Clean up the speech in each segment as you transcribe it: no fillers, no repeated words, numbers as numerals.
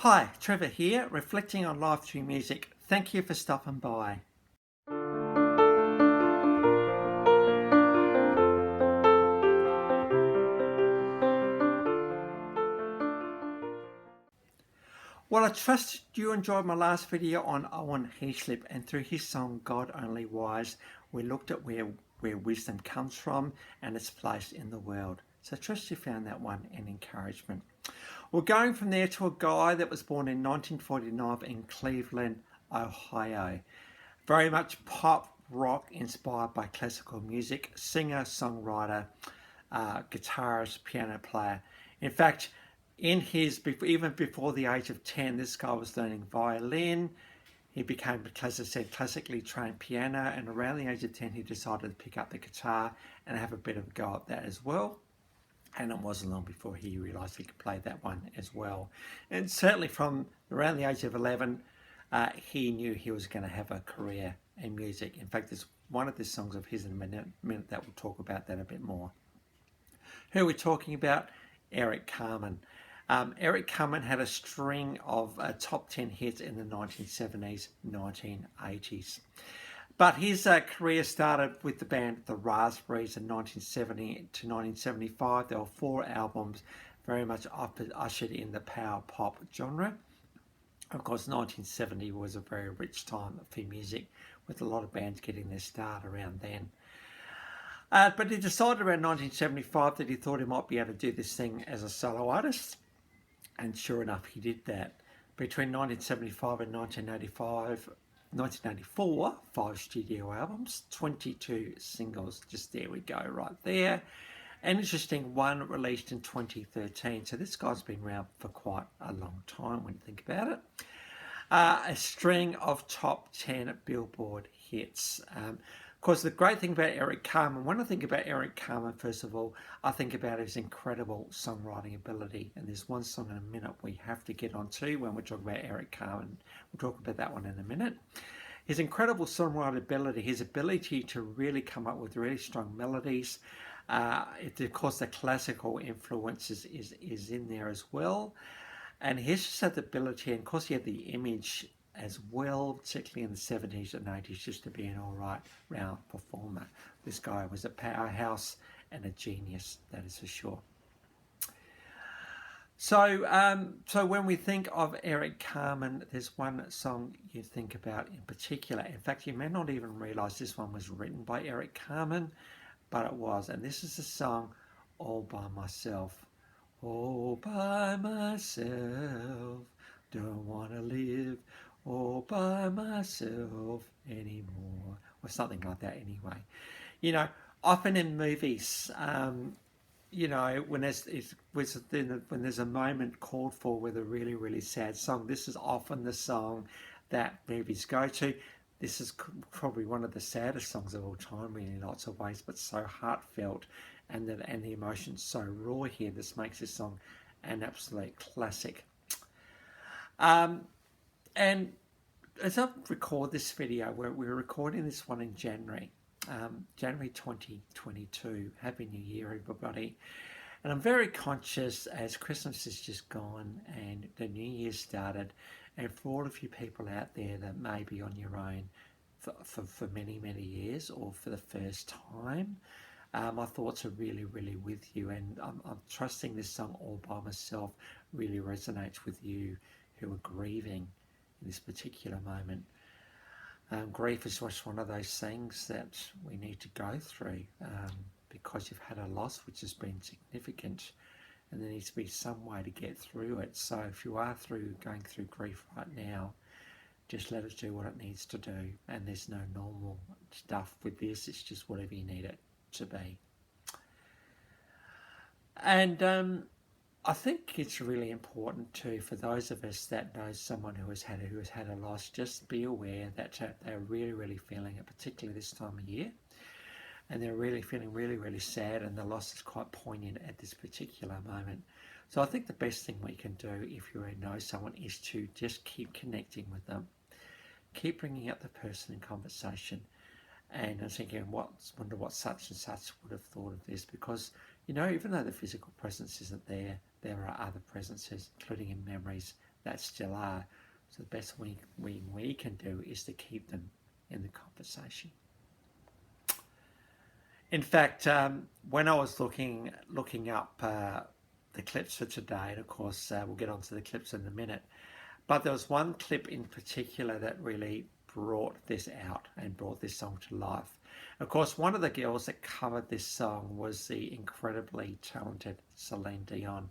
Hi, Trevor here, reflecting on life through music. Thank you for stopping by. Well, I trust you enjoyed my last video on Eoghan Heaslip, and through his song God Only Wise, we looked at where wisdom comes from and its place in the world. So I trust you found that one an encouragement. We're going from there to a guy that was born in 1949 in Cleveland, Ohio. Very much pop rock inspired by classical music, singer, songwriter, guitarist, piano player. In fact, even before the age of 10, this guy was learning violin. He became, as I said, classically trained piano, and around the age of 10, he decided to pick up the guitar and have a bit of a go at that as well. And it wasn't long before he realised he could play that one as well. And certainly from around the age of 11, he knew he was going to have a career in music. In fact, there's one of the songs of his in a minute that we'll talk about that a bit more. Who are we talking about? Eric Carmen. Eric Carmen had a string of top 10 hits in the 1970s, 1980s. But his career started with the band The Raspberries in 1970 to 1975. There were 4 albums, very much ushered in the power pop genre. Of course, 1970 was a very rich time for music, with a lot of bands getting their start around then. But he decided around 1975 that he thought he might be able to do this thing as a solo artist. And sure enough, he did that. Between 1975 and 1984, 5 studio albums, 22 singles. Just there we go, right there. An interesting one released in 2013. So this guy's been around for quite a long time when you think about it. A string of top 10 Billboard hits. Of course, the great thing about Eric Carmen, when I think about Eric Carmen, first of all, I think about his incredible songwriting ability. And there's one song in a minute we have to get onto when we talk about Eric Carmen. We'll talk about that one in a minute. His incredible songwriting ability, his ability to really come up with really strong melodies. Of course, the classical influence is in there as well. And he's just had the ability, and of course he had the image as well, particularly in the 70s and 80s, just to be an all right round performer. This guy was a powerhouse and a genius, that is for sure. So when we think of Eric Carmen, there's one song you think about in particular. In fact, you may not even realise this one was written by Eric Carmen, but it was. And this is the song All By Myself. All by myself, don't want to live all by myself anymore, or something like that anyway. You know, often in movies, you know, when there's a moment called for with a really, really sad song, this is often the song that movies go to. This is probably one of the saddest songs of all time, really, in lots of ways, but so heartfelt, and the emotions so raw here. This makes this song an absolute classic. And as I record this video, we're recording this one in January, January 2022. Happy New Year, everybody. And I'm very conscious as Christmas is just gone and the New Year started, and for all of you people out there that may be on your own for many, many years or for the first time, my thoughts are really, really with you, and I'm trusting this song All By Myself really resonates with you who are grieving in this particular moment. Grief is just one of those things that we need to go through because you've had a loss which has been significant, and there needs to be some way to get through it. So if you are going through grief right now, just let it do what it needs to do, and there's no normal stuff with this. It's just whatever you need it to be. And I think it's really important too for those of us that know someone who has had a loss. Just be aware that they're really, really feeling it, particularly this time of year, and they're really feeling really, really sad, and the loss is quite poignant at this particular moment. So I think the best thing we can do if you know someone is to just keep connecting with them, keep bringing up the person in conversation, and thinking, wonder what such and such would have thought of this, because you know, even though the physical presence isn't there, there are other presences, including in memories, that still are. So the best we can do is to keep them in the conversation. In fact, when I was looking up the clips for today, and of course we'll get onto the clips in a minute, but there was one clip in particular that really brought this out and brought this song to life. Of course, one of the girls that covered this song was the incredibly talented Celine Dion.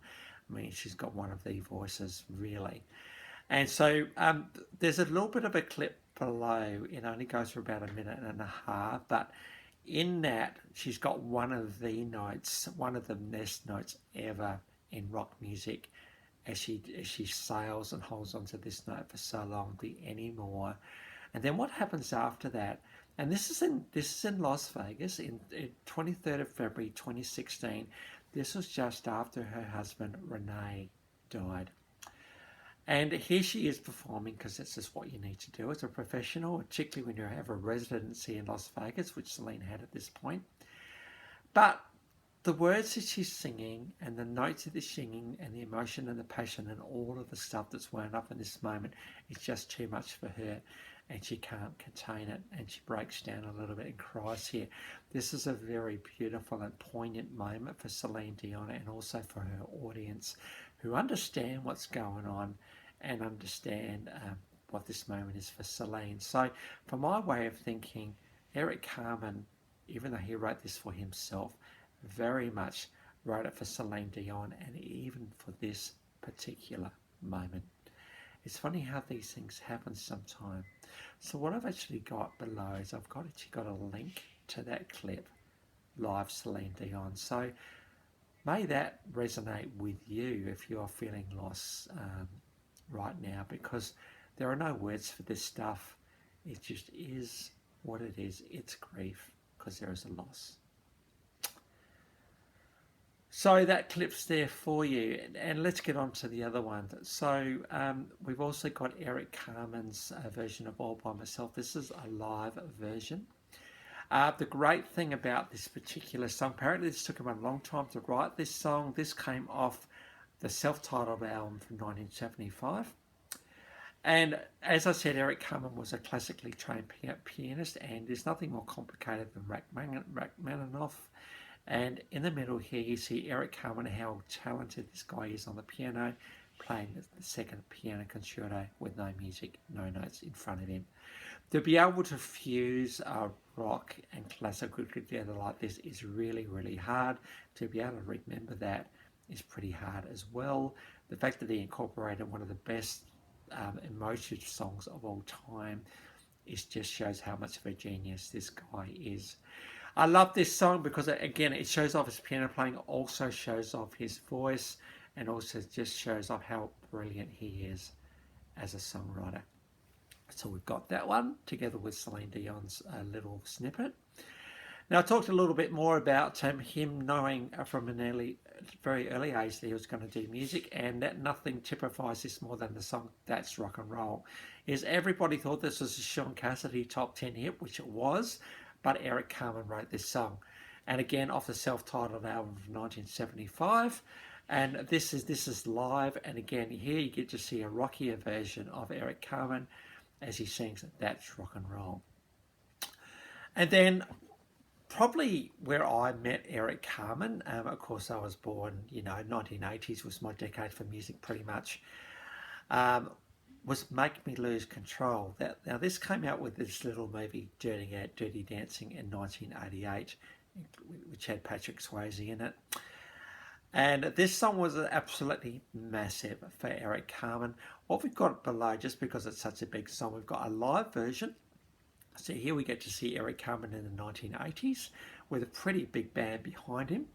I mean, she's got one of the voices, really. And so there's a little bit of a clip below. It only goes for about a minute and a half, but in that, she's got one of the notes, one of the best notes ever in rock music, as she sails and holds onto this note for so long, the anymore. And then what happens after that? And this is in Las Vegas in 23rd of February 2016. This was just after her husband Rene died. And here she is performing, because this is what you need to do as a professional, particularly when you have a residency in Las Vegas, which Celine had at this point. But the words that she's singing and the notes that she's singing and the emotion and the passion and all of the stuff that's wound up in this moment is just too much for her, and she can't contain it, and she breaks down a little bit and cries here. This is a very beautiful and poignant moment for Celine Dion, and also for her audience, who understand what's going on and understand what this moment is for Celine. So for my way of thinking, Eric Carmen, even though he wrote this for himself, very much wrote it for Celine Dion, and even for this particular moment. It's funny how these things happen sometimes. So what I've actually got below is I've actually got a link to that clip, live Celine Dion. So may that resonate with you if you are feeling lost right now, because there are no words for this stuff. It just is what it is. It's grief, because there is a loss. So that clip's there for you, and let's get on to the other one. So we've also got Eric Carmen's version of All By Myself. This is a live version. The great thing about this particular song, apparently this took him a long time to write this song. This came off the self-titled album from 1975. And as I said, Eric Carmen was a classically trained pianist, and there's nothing more complicated than Rachmaninoff. And in the middle here, you see Eric Carmen, how talented this guy is on the piano, playing the second piano concerto with no music, no notes in front of him. To be able to fuse rock and classical together like this is really, really hard. To be able to remember that is pretty hard as well. The fact that he incorporated one of the best emotive songs of all time just shows how much of a genius this guy is. I love this song because, again, it shows off his piano playing, also shows off his voice, and also just shows off how brilliant he is as a songwriter. So we've got that one together with Celine Dion's little snippet. Now, I talked a little bit more about him knowing from a very early age that he was going to do music, and that nothing typifies this more than the song That's Rock and Roll. Everybody thought this was a Sean Cassidy top 10 hit, which it was, but Eric Carmen wrote this song. And again, off the self-titled album from 1975. And this is live, and again, here you get to see a rockier version of Eric Carmen as he sings That's Rock and Roll. And then probably where I met Eric Carmen, of course I was born, 1980s was my decade for music pretty much, was Make Me Lose Control. Now this came out with this little movie, Dirty Dancing, in 1988, which had Patrick Swayze in it. And this song was absolutely massive for Eric Carmen. What we've got below, just because it's such a big song, we've got a live version. So here we get to see Eric Carmen in the 1980s with a pretty big band behind him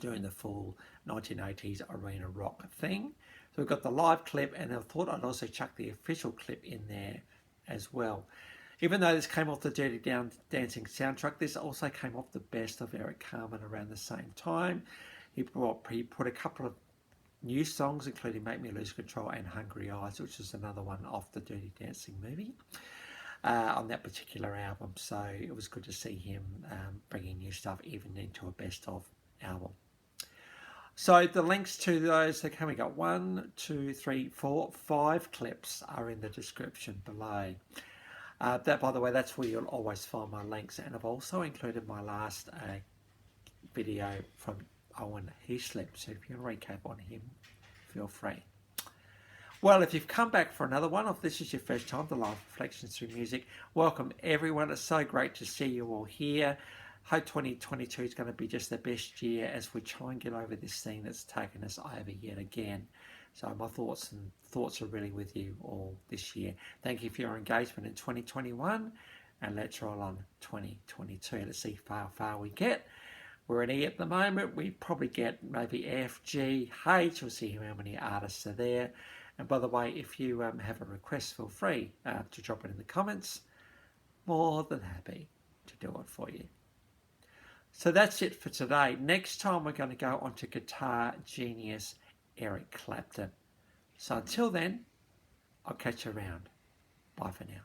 doing the full 1980s arena rock thing. So we've got the live clip, and I thought I'd also chuck the official clip in there as well. Even though this came off the Dirty Dancing soundtrack, this also came off the best of Eric Carmen around the same time. He put a couple of new songs, including Make Me Lose Control and Hungry Eyes, which is another one off the Dirty Dancing movie, on that particular album. So it was good to see him bringing new stuff even into a best of album. So the links to those, okay, we got 1, 2, 3, 4, 5 clips are in the description below. That, by the way, that's where you'll always find my links, and I've also included my last video from Eoghan Heaslip, so if you want to recap on him, feel free. Well, if you've come back for another one, or if this is your first time to Live Reflections Through Music, welcome everyone. It's so great to see you all here. Hope 2022 is going to be just the best year as we try and get over this thing that's taken us over yet again. So my thoughts are really with you all this year. Thank you for your engagement in 2021, and let's roll on 2022. Let's see how far we get. We're in E at the moment. We probably get maybe F, G, H. We'll see how many artists are there. And by the way, if you have a request, feel free to drop it in the comments. More than happy to do it for you. So that's it for today. Next time we're going to go on to guitar genius Eric Clapton. So until then, I'll catch you around. Bye for now.